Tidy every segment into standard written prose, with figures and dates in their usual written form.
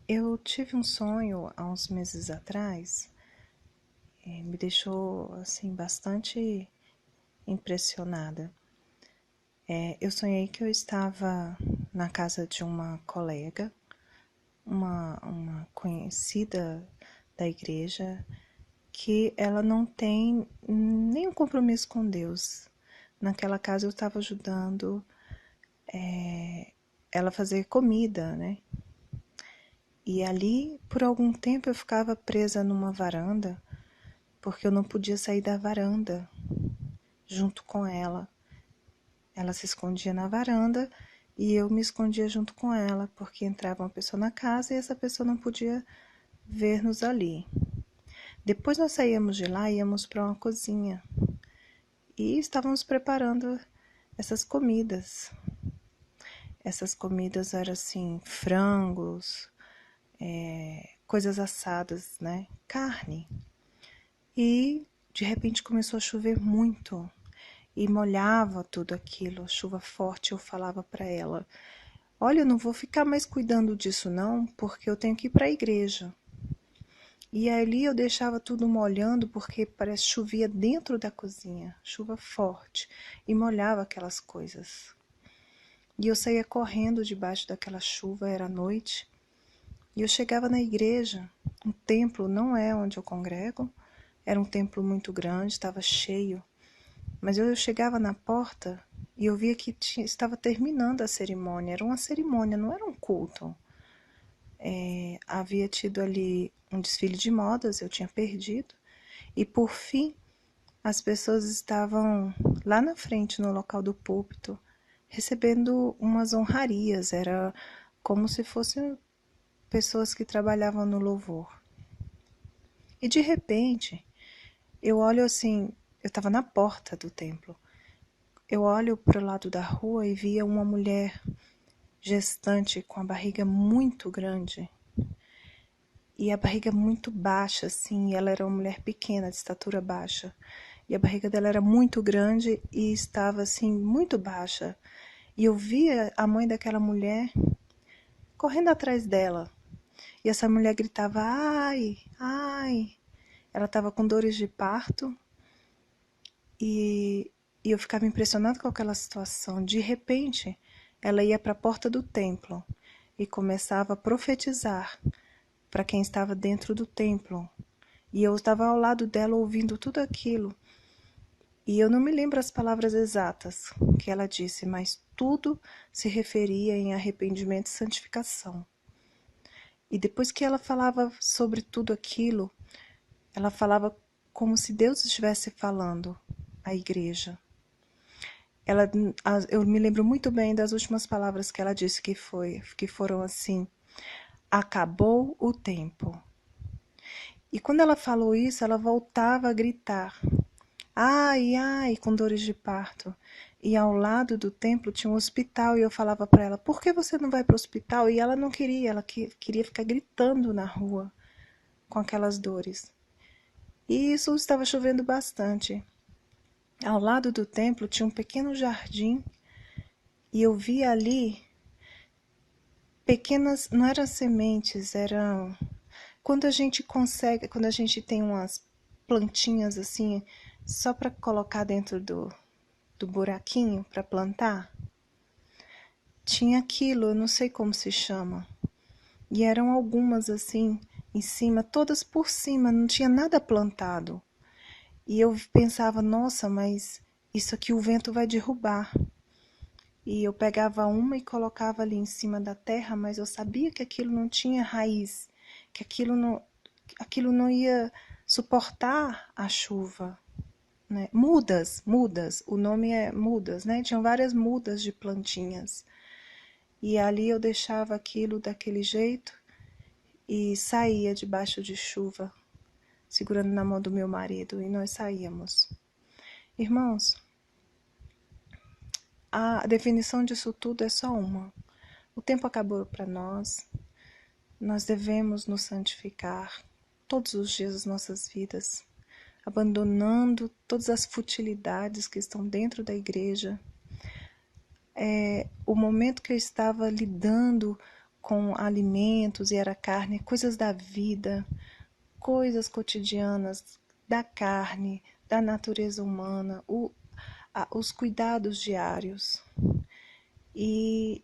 Eu tive um sonho há uns meses atrás, me deixou assim bastante impressionada. Eu sonhei que eu estava na casa de uma colega, uma conhecida da igreja, que ela não tem nenhum compromisso com Deus. Naquela casa eu estava ajudando ela a fazer comida, né? E ali, por algum tempo, eu ficava presa numa varanda, porque eu não podia sair da varanda junto com ela. Ela se escondia na varanda e eu me escondia junto com ela, porque entrava uma pessoa na casa e essa pessoa não podia ver-nos ali. Depois nós saíamos de lá e íamos para uma cozinha e estávamos preparando essas comidas. Essas comidas eram assim, frangos, coisas assadas, né? Carne. E de repente começou a chover muito e molhava tudo aquilo, chuva forte. Eu falava para ela: olha, eu não vou ficar mais cuidando disso não, porque eu tenho que ir para a igreja. E ali eu deixava tudo molhando, porque parece que chovia dentro da cozinha, chuva forte, e molhava aquelas coisas. E eu saía correndo debaixo daquela chuva, era noite, e eu chegava na igreja. Um templo não é onde eu congrego, era um templo muito grande, estava cheio. Mas eu chegava na porta e eu via que estava terminando a cerimônia. Era uma cerimônia, não era um culto. Havia tido ali um desfile de modas, eu tinha perdido. E por fim, as pessoas estavam lá na frente, no local do púlpito, recebendo umas honrarias. Era como se fossem pessoas que trabalhavam no louvor. E de repente, eu olho assim, eu estava na porta do templo. Eu olho para o lado da rua e via uma mulher gestante com a barriga muito grande. E a barriga muito baixa, assim, ela era uma mulher pequena, de estatura baixa. E a barriga dela era muito grande e estava, assim, muito baixa. E eu via a mãe daquela mulher correndo atrás dela. E essa mulher gritava: ai, ai. Ela estava com dores de parto e eu ficava impressionada com aquela situação. De repente, ela ia para a porta do templo e começava a profetizar para quem estava dentro do templo. E eu estava ao lado dela ouvindo tudo aquilo. E eu não me lembro as palavras exatas que ela disse, mas tudo se referia em arrependimento e santificação. E depois que ela falava sobre tudo aquilo, ela falava como se Deus estivesse falando à igreja. Eu me lembro muito bem das últimas palavras que ela disse, que foram assim: acabou o tempo. E quando ela falou isso, ela voltava a gritar: ai, ai, com dores de parto. E ao lado do templo tinha um hospital e eu falava para ela: por que você não vai para o hospital? E ela não queria, ela queria ficar gritando na rua com aquelas dores. E isso estava chovendo bastante. Ao lado do templo tinha um pequeno jardim e eu via ali pequenas, não eram sementes, eram quando a gente consegue, quando a gente tem umas plantinhas assim, só para colocar dentro do buraquinho para plantar, tinha aquilo, eu não sei como se chama. E eram algumas assim, em cima, todas por cima, não tinha nada plantado. E eu pensava: nossa, mas isso aqui o vento vai derrubar. E eu pegava uma e colocava ali em cima da terra, mas eu sabia que aquilo não tinha raiz, que aquilo não ia suportar a chuva. Né? Mudas, o nome é mudas, né? Tinham várias mudas de plantinhas. E ali eu deixava aquilo daquele jeito e saía debaixo de chuva, segurando na mão do meu marido, e nós saíamos. Irmãos, a definição disso tudo é só uma. O tempo acabou para nós. Nós devemos nos santificar todos os dias das nossas vidas, abandonando todas as futilidades que estão dentro da igreja, o momento que eu estava lidando com alimentos e era carne, coisas da vida, coisas cotidianas da carne, da natureza humana, os cuidados diários. E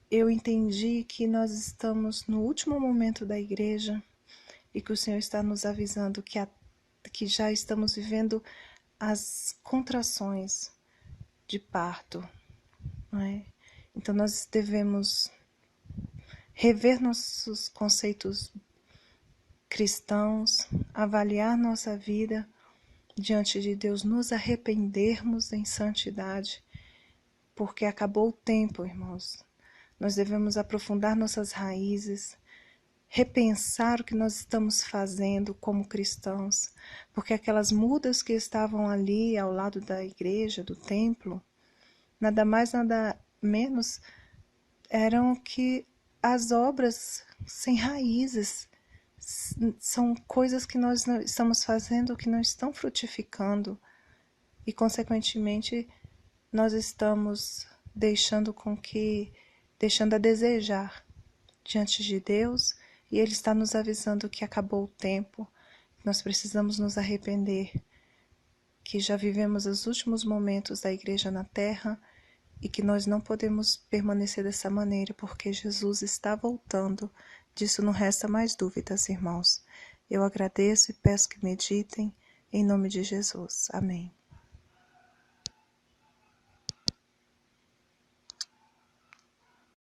eu entendi que nós estamos no último momento da igreja e que o Senhor está nos avisando que já estamos vivendo as contrações de parto, não é? Então nós devemos rever nossos conceitos cristãos, avaliar nossa vida diante de Deus, nos arrependermos em santidade, porque acabou o tempo, irmãos. Nós devemos aprofundar nossas raízes, repensar o que nós estamos fazendo como cristãos, porque aquelas mudas que estavam ali ao lado da igreja, do templo, nada mais, nada menos eram que as obras sem raízes. São coisas que nós estamos fazendo que não estão frutificando e, consequentemente, nós estamos deixando a desejar diante de Deus, e Ele está nos avisando que acabou o tempo, que nós precisamos nos arrepender, que já vivemos os últimos momentos da igreja na terra e que nós não podemos permanecer dessa maneira, porque Jesus está voltando. Disso não resta mais dúvidas, irmãos. Eu agradeço e peço que meditem em nome de Jesus. Amém.